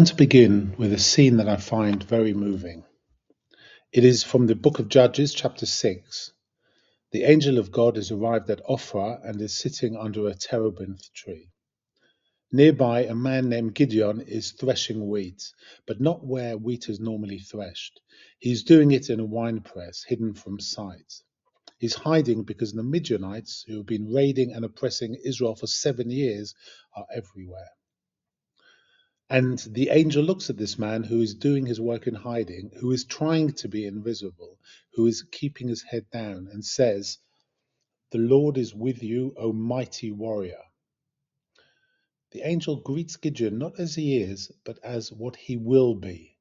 want to begin with a scene that I find very moving. It is from the book of Judges, chapter 6. The angel of God has arrived at Ophrah and is sitting under a terebinth tree. Nearby, a man named Gideon is threshing wheat, but not where wheat is normally threshed. He's doing it in a winepress, hidden from sight. He's hiding because the Midianites, who have been raiding and oppressing Israel for 7 years, are everywhere. And the angel looks at this man who is doing his work in hiding, who is trying to be invisible, who is keeping his head down, and says, "The Lord is with you, O mighty warrior." The angel greets Gideon not as he is, but as what he will be,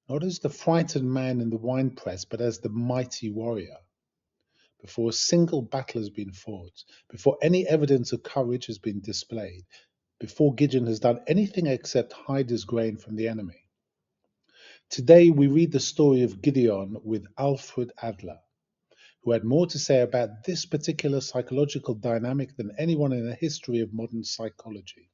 not as the frightened man in the winepress, but as the mighty warrior. Before a single battle has been fought, before any evidence of courage has been displayed, before Gideon has done anything except hide his grain from the enemy. Today we read the story of Gideon with Alfred Adler, who had more to say about this particular psychological dynamic than anyone in the history of modern psychology.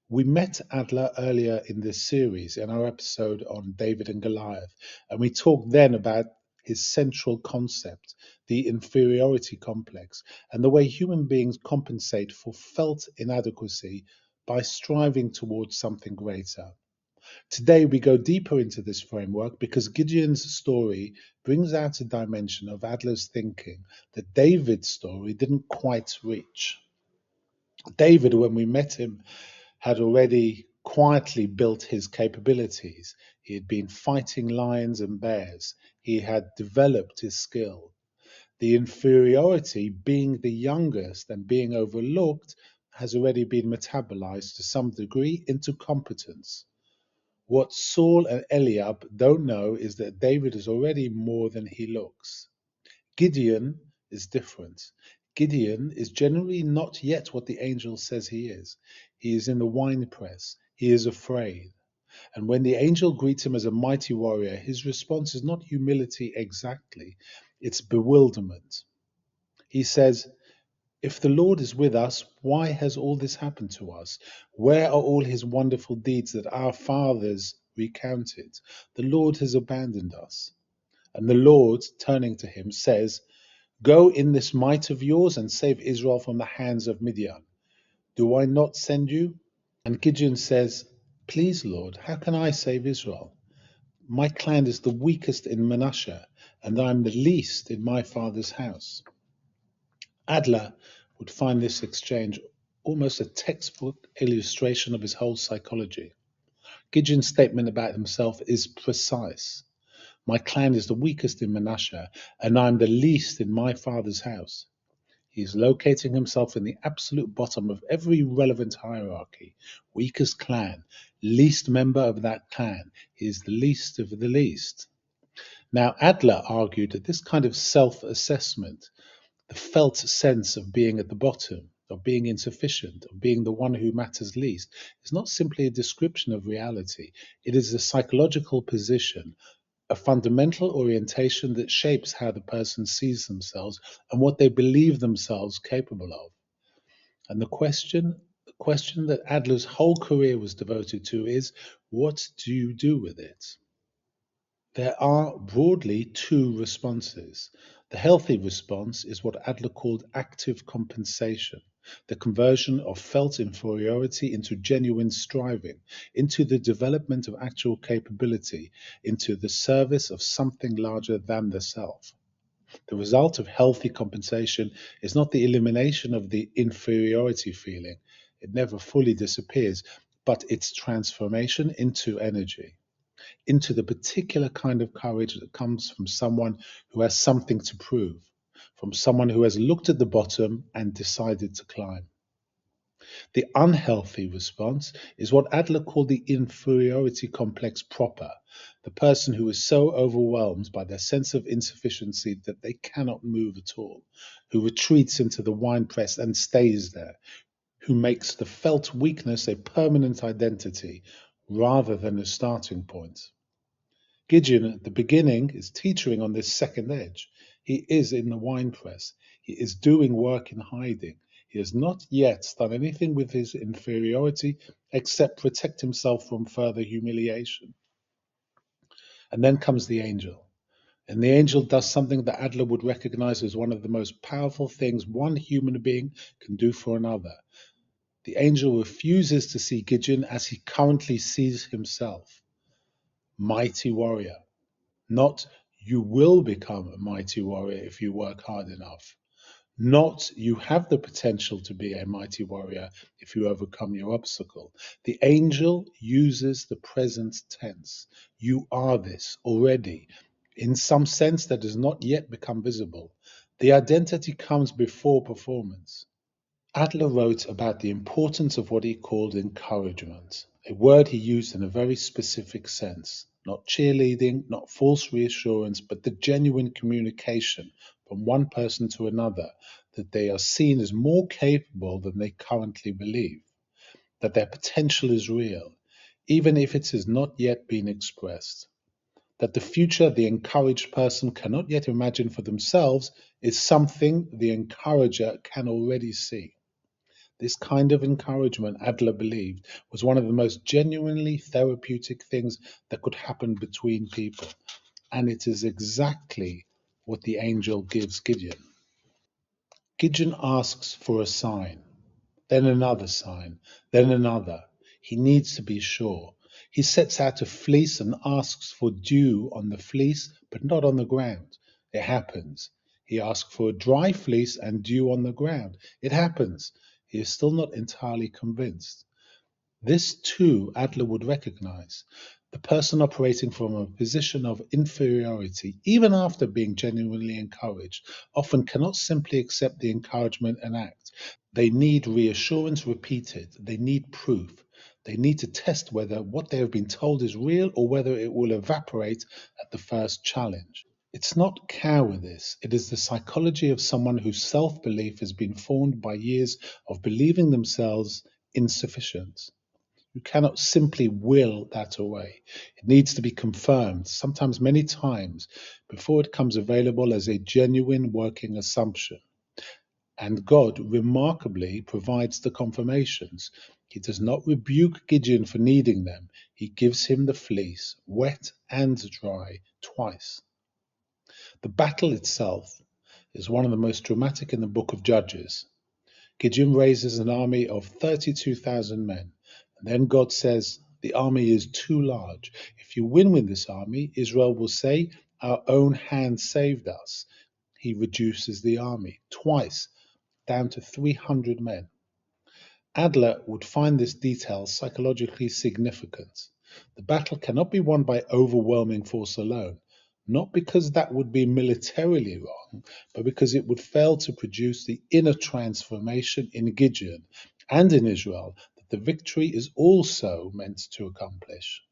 We met Adler earlier in this series in our episode on David and Goliath, and we talked then about his central concept, the inferiority complex, and the way human beings compensate for felt inadequacy by striving towards something greater. Today, we go deeper into this framework because Gideon's story brings out a dimension of Adler's thinking that David's story didn't quite reach. David, when we met him, had already quietly built his capabilities. He had been fighting lions and bears. He had developed his skill. The inferiority, being the youngest and being overlooked, has already been metabolized to some degree into competence. What Saul and Eliab don't know is that David is already more than he looks. Gideon is different. Gideon is generally not yet what the angel says he is. He is in the winepress. He is afraid. And when the angel greets him as a mighty warrior, his response is not humility exactly, it's bewilderment. He says, "If the Lord is with us, why has all this happened to us? Where are all his wonderful deeds that our fathers recounted? The Lord has abandoned us." And the Lord, turning to him, says, "Go in this might of yours and save Israel from the hands of Midian. Do I not send you?" And Gideon says, "Please, Lord, how can I save Israel? My clan is the weakest in Manasseh, and I am the least in my father's house." Adler would find this exchange almost a textbook illustration of his whole psychology. Gideon's statement about himself is precise. My clan is the weakest in Manasseh, and I am the least in my father's house. He is locating himself in the absolute bottom of every relevant hierarchy. Weakest clan, least member of that clan. He is the least of the least. Now, Adler argued that this kind of self-assessment, the felt sense of being at the bottom, of being insufficient, of being the one who matters least, is not simply a description of reality. It is a psychological position, a fundamental orientation that shapes how the person sees themselves and what they believe themselves capable of. And the question that Adler's whole career was devoted to is, what do you do with it? There are broadly two responses. The healthy response is what Adler called active compensation, the conversion of felt inferiority into genuine striving, into the development of actual capability, into the service of something larger than the self. The result of healthy compensation is not the elimination of the inferiority feeling, it never fully disappears, but its transformation into energy, into the particular kind of courage that comes from someone who has something to prove, from someone who has looked at the bottom and decided to climb. The unhealthy response is what Adler called the inferiority complex proper, the person who is so overwhelmed by their sense of insufficiency that they cannot move at all, who retreats into the winepress and stays there, who makes the felt weakness a permanent identity rather than a starting point. Gideon at the beginning is teetering on this second edge. He is in the winepress. He is doing work in hiding. He has not yet done anything with his inferiority except protect himself from further humiliation. And then comes the angel. And the angel does something that Adler would recognize as one of the most powerful things one human being can do for another. The angel refuses to see Gideon as he currently sees himself. Mighty warrior. Not, you will become a mighty warrior if you work hard enough. Not, you have the potential to be a mighty warrior if you overcome your obstacle. The angel uses the present tense. You are this already, in some sense that has not yet become visible. The identity comes before performance. Adler wrote about the importance of what he called encouragement, a word he used in a very specific sense. Not cheerleading, not false reassurance, but the genuine communication from one person to another that they are seen as more capable than they currently believe, that their potential is real, even if it has not yet been expressed, that the future the encouraged person cannot yet imagine for themselves is something the encourager can already see. This kind of encouragement, Adler believed, was one of the most genuinely therapeutic things that could happen between people. And it is exactly what the angel gives Gideon. Gideon asks for a sign, then another sign, then another. He needs to be sure. He sets out a fleece and asks for dew on the fleece, but not on the ground. It happens. He asks for a dry fleece and dew on the ground. It happens. He is still not entirely convinced. This, too, Adler would recognize. The person operating from a position of inferiority, even after being genuinely encouraged, often cannot simply accept the encouragement and act. They need reassurance repeated. They need proof. They need to test whether what they have been told is real or whether it will evaporate at the first challenge. It's not cowardice, it is the psychology of someone whose self belief has been formed by years of believing themselves insufficient. You cannot simply will that away. It needs to be confirmed, sometimes many times, before it comes available as a genuine working assumption. And God remarkably provides the confirmations. He does not rebuke Gideon for needing them. He gives him the fleece, wet and dry, twice. The battle itself is one of the most dramatic in the book of Judges. Gideon raises an army of 32,000 men. And then God says, the army is too large. If you win with this army, Israel will say, our own hand saved us. He reduces the army twice, down to 300 men. Adler would find this detail psychologically significant. The battle cannot be won by overwhelming force alone, not because that would be militarily wrong, but because it would fail to produce the inner transformation in Gideon and in Israel that the victory is also meant to accomplish.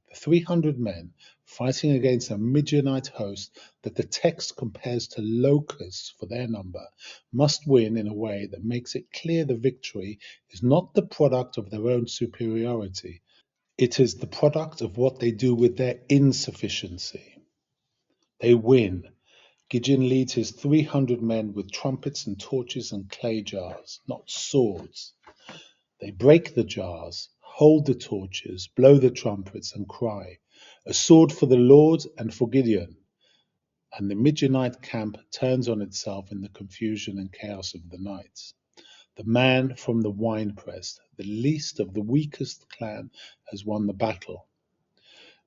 The 300 men fighting against a Midianite host that the text compares to locusts for their number must win in a way that makes it clear the victory is not the product of their own superiority. It is the product of what they do with their insufficiency. They win. Gideon leads his 300 men with trumpets and torches and clay jars, not swords. They break the jars, hold the torches, blow the trumpets, and cry, a sword for the Lord and for Gideon. And the Midianite camp turns on itself in the confusion and chaos of the night. The man from the winepress, the least of the weakest clan, has won the battle.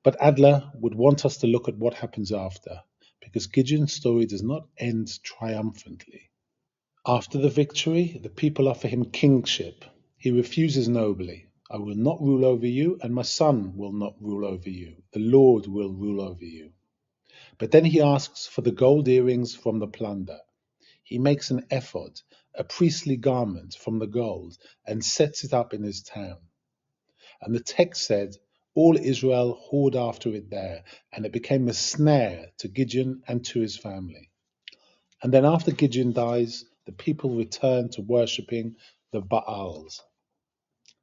But Adler would want us to look at what happens after, because Gideon's story does not end triumphantly. After the victory, the people offer him kingship. He refuses nobly. I will not rule over you, and my son will not rule over you. The Lord will rule over you. But then he asks for the gold earrings from the plunder. He makes an ephod, a priestly garment from the gold, and sets it up in his town. And the text said, all Israel whored after it there, and it became a snare to Gideon and to his family. And then after Gideon dies, the people return to worshipping the Baals.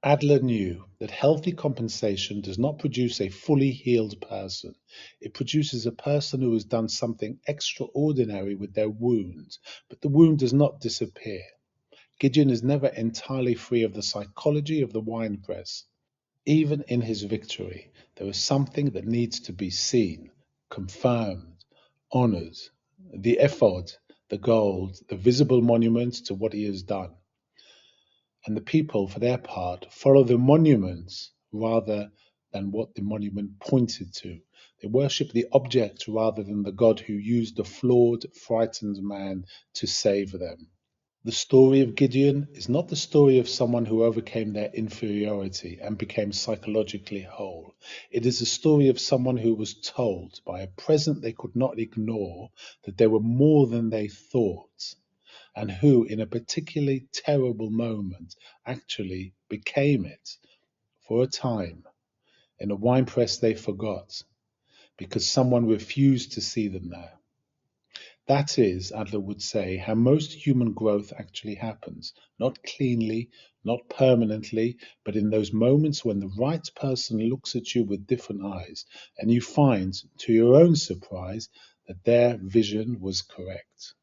Adler knew that healthy compensation does not produce a fully healed person. It produces a person who has done something extraordinary with their wound, but the wound does not disappear. Gideon is never entirely free of the psychology of the winepress. Even in his victory, there is something that needs to be seen, confirmed, honored. The ephod, the gold, the visible monument to what he has done. And the people, for their part, follow the monuments rather than what the monument pointed to. They worship the object rather than the God who used the flawed, frightened man to save them. The story of Gideon is not the story of someone who overcame their inferiority and became psychologically whole. It is the story of someone who was told by a present they could not ignore that they were more than they thought, and who, in a particularly terrible moment, actually became it. For a time, in a winepress they forgot, because someone refused to see them there. That is, Adler would say, how most human growth actually happens. Not cleanly, not permanently, but in those moments when the right person looks at you with different eyes, and you find, to your own surprise, that their vision was correct.